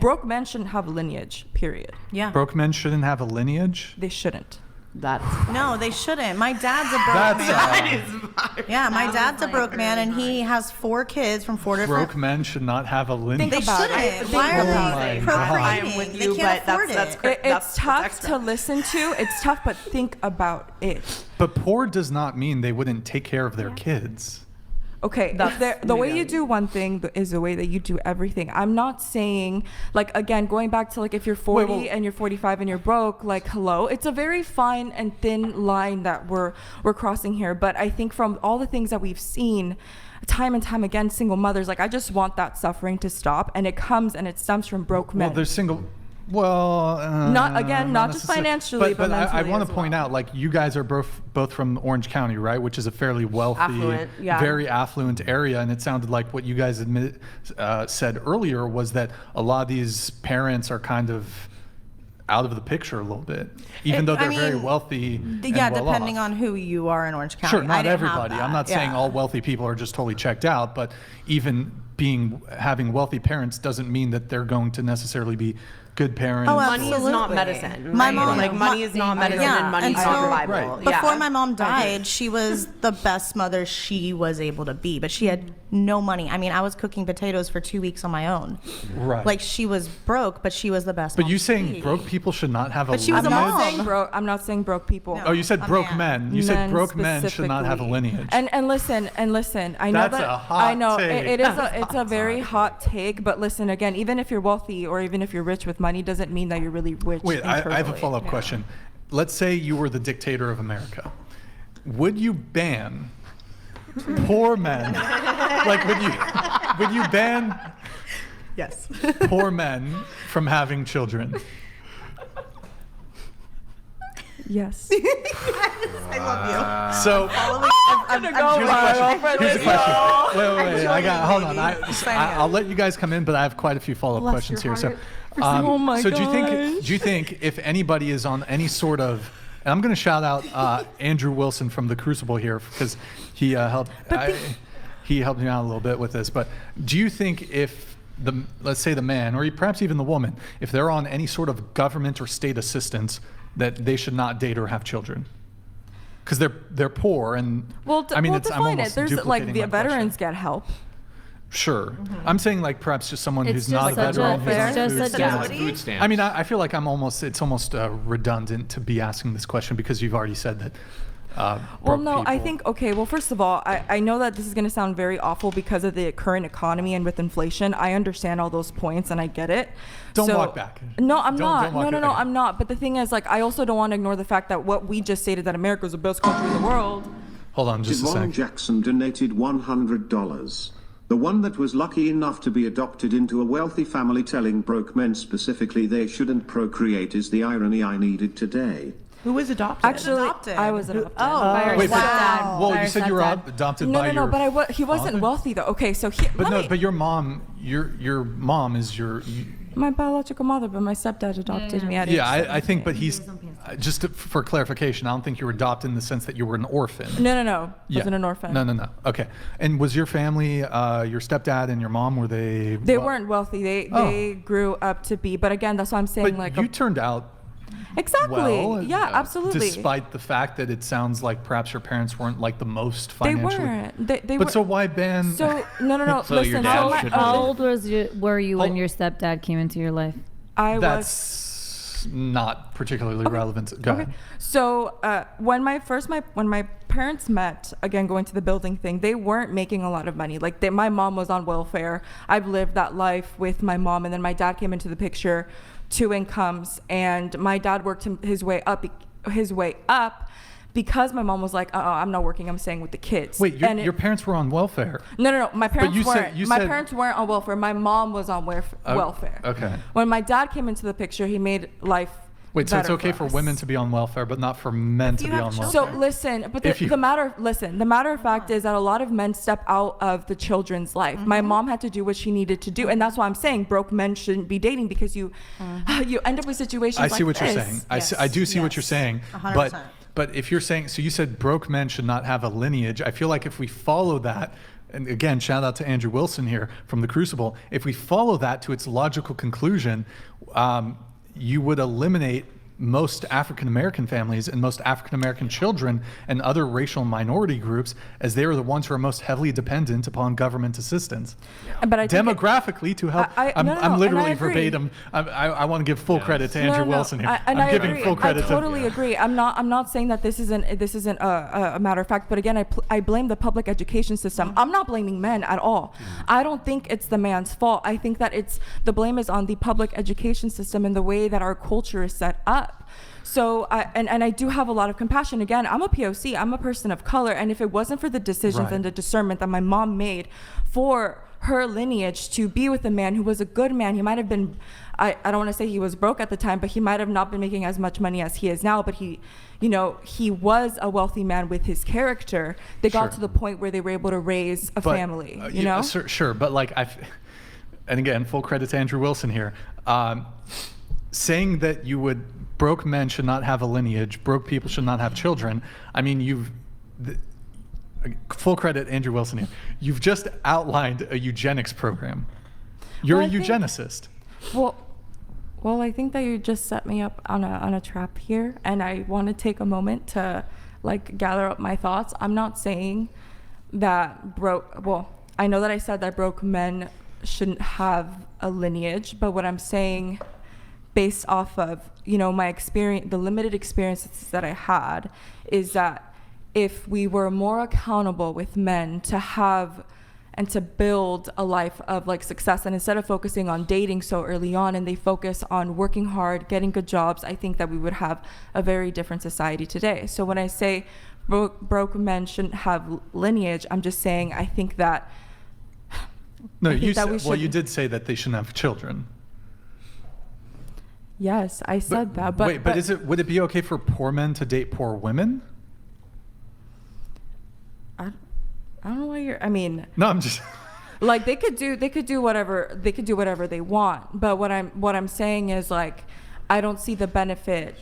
broke men shouldn't have a lineage, period. Yeah. Broke men shouldn't have a lineage? They shouldn't. No, they shouldn't. My dad's a broke man. Yeah, my dad's a broke man, and he has 4 kids from 4 different. Broke men should not have a lineage. They shouldn't. Why are they procreating? I am with you, they can't but afford that's it. It's tough to listen to. It's tough, but think about it. But poor does not mean they wouldn't take care of their kids. Okay, the way you do one thing is the way that you do everything. I'm not saying, like, again, going back to, like, if you're 40 and you're 45 and you're broke, like, hello. It's a very fine and thin line that we're crossing here. But I think from all the things that we've seen time and time again, single mothers, like, I just want that suffering to stop. And it comes and it stems from broke men. Well, there's single... Well, not just financially, but mentally I want as to point well. out, like, you guys are both from Orange County, right? Which is a fairly wealthy, Affluent, yeah. very affluent area. And it sounded like what you guys said earlier was that a lot of these parents are kind of out of the picture a little bit, even though they're very wealthy. Yeah, and well depending off. on who you are in Orange County. Sure, I not didn't have everybody. I'm that. not saying all wealthy people are just totally checked out, but even having wealthy parents doesn't mean that they're going to necessarily be good parents. Oh, Money is not absolutely. medicine. My right? mom, like money is not medicine, and money is not reliable. Right. Yeah. Before my mom died, she was the best mother she was able to be, but she had no money. I mean, I was cooking potatoes for 2 weeks on my own. Right. Like, she was broke, but she was the best. But mom you to saying be. broke people should not have a But she was a lineage? mom. I'm not saying broke people. No. Oh, you said A broke man. men. You said Men broke men should not have a specifically. lineage. And listen. I know That's that a hot I know take. it is. It's a very hot take. But listen, again, even if you're wealthy or even if you're rich with money, doesn't mean that you're really rich. Wait, I have a internally. follow-up question. Let's say you were the dictator of America. Would you ban poor men? Like, would you ban Yes. poor men from having children? Yes. I love you. So I'm gonna go. here's a question. Wait. Hold on. I'll let you guys come in, but I have quite a few follow-up Bless questions your here. heart. So, Oh my so gosh. do you think if anybody is on any sort of, and I'm going to shout out Andrew Wilson from The Crucible here because he helped. He helped me out a little bit with this. But do you think if let's say the man or perhaps even the woman, if they're on any sort of government or state assistance, that they should not date or have children? Because they're poor and I mean, I'm define it. almost There's like duplicating the my veterans question. get help. Sure. I'm saying like perhaps just someone who's It's not a just veteran. such a- who's on it's food just such stamps. a- Food stamps. I mean, I feel like it's almost redundant to be asking this question because you've already said that. Well, broke no, I people- think, okay, well, first of all, I know that this is going to sound very awful because of the current economy and with inflation. I understand all those points and I get it. Don't walk back. No, I'm Don't not. walk No, back. I'm not. But the thing is, like, I also don't want to ignore the fact that what we just stated, that America is the best country in the world. Hold on just a Yvonne sec. Jackson donated $100. The one that was lucky enough to be adopted into a wealthy family telling broke men specifically they shouldn't procreate is the irony I needed today. Who was adopted? Actually, Adopted. I was adopted. By our Wait, but, stepdad. well, By you our said you were stepdad. adopted No, by no, no, your but he wasn't father? wealthy though. Okay, so But your mom, your mom is my biological mother, but my stepdad adopted me at age yeah. I 17. think, but he's for clarification. I don't think you were adopted in the sense that you were an orphan. No. Yeah. Wasn't an orphan. No. Okay. And was your family, your stepdad and your mom, were they? They weren't wealthy. They grew up to be. But again, that's why I'm saying But like you turned out exactly. well. Yeah, absolutely. Despite the fact that it sounds like perhaps your parents weren't like the most They financially. weren't. They But were. so why ban? So no. So your Listen. dad So my, should- How old were you when Hold- your stepdad came into your life? I was. That's not particularly relevant. Go ahead. So when my parents met, again going to the building thing, they weren't making a lot of money. Like my mom was on welfare. I've lived that life with my mom, and then my dad came into the picture, 2 incomes, and my dad worked his way up because my mom was like, I'm not working. I'm staying with the kids. Wait, And your parents were on welfare. No. My parents you said- weren't. you My said- parents weren't on welfare. My mom was on welfare. Okay. When my dad came into the picture, he made life. Wait, so it's better okay for us. women to be on welfare, but not for men to you be have on children- welfare? So listen, but If you- the matter of fact is that a lot of men step out of the children's life. My mom had to do what she needed to do, and that's why I'm saying broke men shouldn't be dating because you end up with situations I like see what you're this. saying. Yes. I do see what you're Yes. saying. 100%. But if you're saying, so you said broke men should not have a lineage. I feel like if we follow that, and again, shout out to Andrew Wilson here from The Crucible, if we follow that to its logical conclusion, you would eliminate most African American families and most African American children and other racial minority groups, as they are the ones who are most heavily dependent upon government assistance. But I think demographically, to help, I'm literally verbatim. I want to give full credit to Andrew Wilson here. I'm giving agree. full credit. I totally agree. I'm not saying that this isn't a matter of fact. But again, I blame the public education system. I'm not blaming men at all. I don't think it's the man's fault. I think that the blame is on the public education system and the way that our culture is set up. So, I do have a lot of compassion. Again, I'm a POC, I'm a person of color, and if it wasn't for the decisions and the discernment that my mom made for her lineage to be with a man who was a good man, he might have been, I don't want to say he was broke at the time, but he might have not been making as much money as he is now, but he was a wealthy man with his character. They got to the point where they were able to raise a family, you know? Sure, but like and again, full credit to Andrew Wilson here. Saying that broke men should not have a lineage, broke people should not have children. I mean, full credit, Andrew Wilson here. You've just outlined a eugenics program. You're a eugenicist. Well, I think that you just set me up on a trap here, and I want to take a moment to gather up my thoughts. I'm not saying that I know that I said that broke men shouldn't have a lineage, but what I'm saying, based off of my experience, the limited experiences that I had, is that if we were more accountable with men to have and to build a life of success, and instead of focusing on dating so early on, and they focus on working hard, getting good jobs, I think that we would have a very different society today. So when I say broke men shouldn't have lineage, I'm just saying I think that. No, you did say that they shouldn't have children. Yes, I said that. But would it be okay for poor men to date poor women? I don't know why No, I'm just they could do whatever they want. But what I'm saying is I don't see the benefit.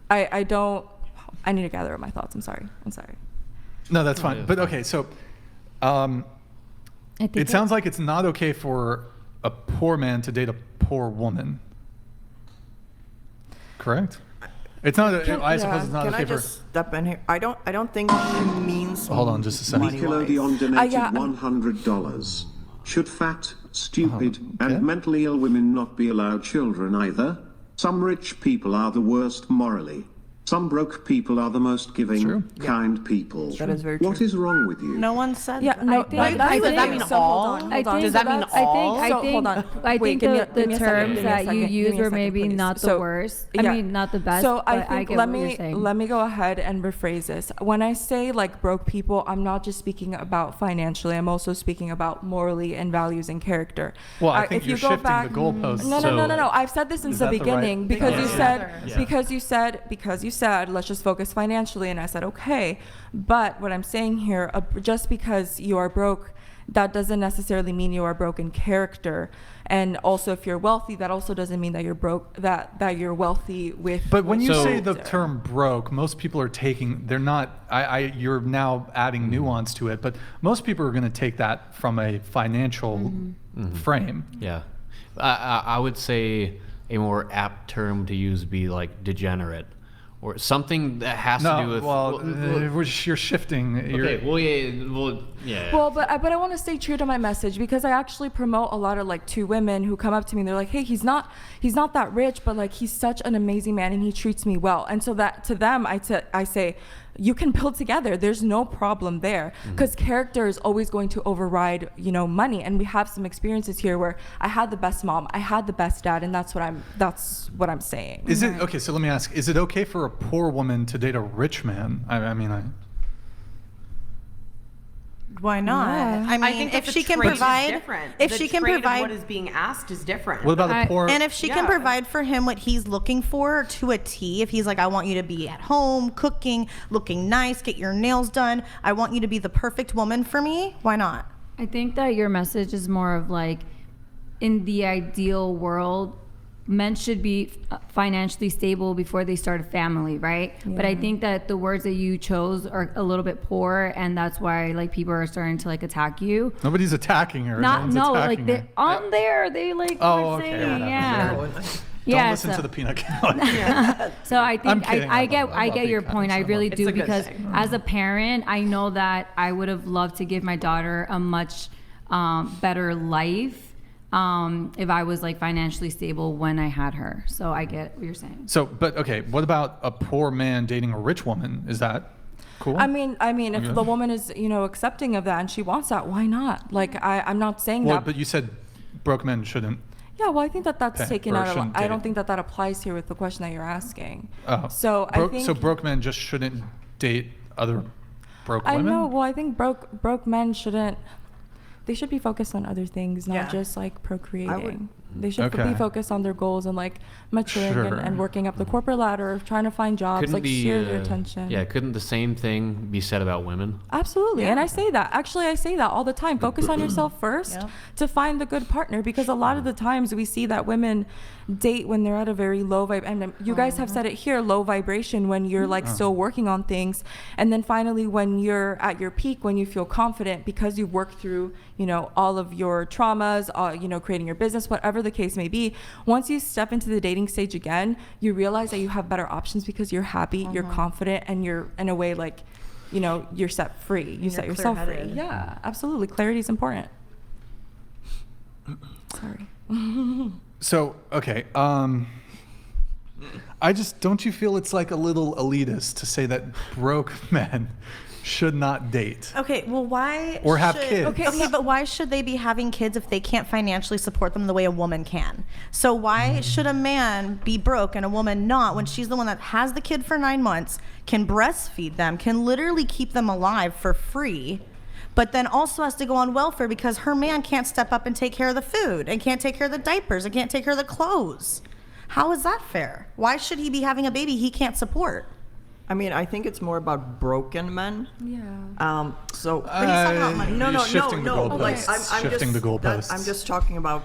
I need to gather up my thoughts. I'm sorry. No, that's fine. But okay, so it sounds like it's not okay for a poor man to date a poor woman. Correct? It's not. I suppose it's not Can okay I for. just step in here? I don't think she means. Hold on, just a second. Nickelodeon donated $100. Should fat, stupid, and mentally ill women not be allowed children either? Some rich people are the worst morally. Some broke people are the most giving, kind people. That is very true. What is wrong with you? No one said Yeah, that. no, Does that mean all? Does that mean all? I think the terms that you used were maybe not the worst. I mean, not the best. So but I get what you're saying. let me go ahead and rephrase this. When I say broke people, I'm not just speaking about financially. I'm also speaking about morally and values and character. Well, I think you're shifting the goalposts. No. I've said this since the beginning because you said let's just focus financially, and I said okay. But what I'm saying here, just because you are broke, that doesn't necessarily mean you are broke in character. And also, if you're wealthy, that also doesn't mean that you're broke, that you're wealthy with. But when you say the term broke, most people are they're not. You're now adding nuance to it, but most people are going to take that from a financial frame. Yeah, I would say a more apt term to use would be degenerate. Or something that has to do with. You're shifting. Okay. Yeah. Well, but I want to stay true to my message, because I actually promote a lot of two women who come up to me and they're like, hey, he's not that rich, but he's such an amazing man and he treats me well. And so that to them, I say, you can build together. There's no problem there, because character is always going to override, money. And we have some experiences here where I had the best mom, I had the best dad, and that's what I'm saying. Is it okay? So let me ask: is it okay for a poor woman to date a rich man? Why not? Yeah. I mean, if she can provide, what is being asked is different. What about the poor? And if she can provide for him what he's looking for to a T, if he's like, I want you to be at home, cooking, looking nice, get your nails done, I want you to be the perfect woman for me, why not? I think that your message is more of in the ideal world, men should be financially stable before they start a family, right? Yeah. But I think that the words that you chose are a little bit poor, and that's why like people are starting to like attack you. Nobody's attacking her. Like they're on there. They like were saying, Don't listen to the peanut gallery. So I think I get your point. I really do, because as a parent, I know that I would have loved to give my daughter a much better life if I was like financially stable when I had her. So I get what you're saying. So, but okay, what about a poor man dating a rich woman? Is that cool? I mean, if the woman is, accepting of that and she wants that, why not? Like, I'm not saying that. Well, but you said broke men shouldn't. Yeah, well, I think that's taken out of. I don't think that applies here with the question that you're asking. Oh. So I think broke men just shouldn't date other broke women. I know. Well, I think broke men shouldn't. They should be focused on other things, not just like procreating. They should be focused on their goals and like maturing and working up the corporate ladder, trying to find jobs, share their attention. Yeah, couldn't the same thing be said about women? Absolutely. And I say that. Actually, I say that all the time. Focus on yourself first to find the good partner, because a lot of the times we see that women date when they're at a very low vibe. And you guys have said it here, low vibration, when you're like still working on things. And then finally, when you're at your peak, when you feel confident because you've worked through, all of your traumas, creating your business, whatever the case may be. Once you step into the dating stage again, you realize that you have better options because you're happy, you're confident, and you're in a way like, you're set free. You set yourself free. Yeah, absolutely. Clarity is important. Sorry. So, okay. Don't you feel it's like a little elitist to say that broke men should not date? Okay, well, why? Or have kids? Okay, but why should they be having kids if they can't financially support them the way a woman can? So why should a man be broke and a woman not, when she's the one that has the kid for 9 months, can breastfeed them, can literally keep them alive for free, but then also has to go on welfare because her man can't step up and take care of the food and can't take care of the diapers and can't take care of the clothes? How is that fair? Why should he be having a baby he can't support? I mean, I think it's more about broken men. Yeah. But he's talking about money. No. Shifting the goalposts. Like, Shifting the goalposts. I'm just talking about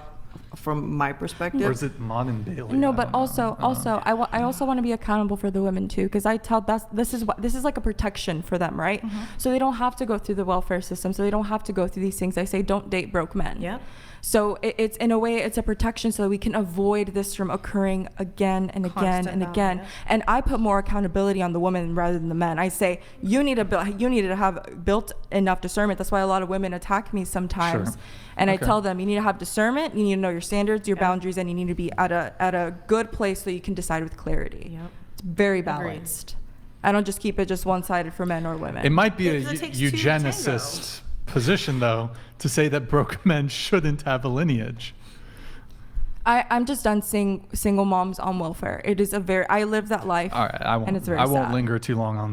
from my perspective. Or is it modern daily? No, but also I also want to be accountable for the women too, because I tell this is like a protection for them, right? So they don't have to go through the welfare system, so they don't have to go through these things. I say don't date broke men. Yeah. So it's in a way it's a protection so that we can avoid this from occurring again and again and again. Yeah. And I put more accountability on the woman rather than the men. I say you need to have built enough discernment. That's why a lot of women attack me sometimes. Sure. And I tell them you need to have discernment, you need to know your standards, your boundaries, and you need to be at a good place so you can decide with clarity. Yep. It's very balanced. Agreed. I don't just keep it just one-sided for men or women. It might be a eugenicist position, though, to say that broke men shouldn't have a lineage. I'm just done seeing single moms on welfare. It is I live that life. All right, I won't and it's very sad. Linger too long on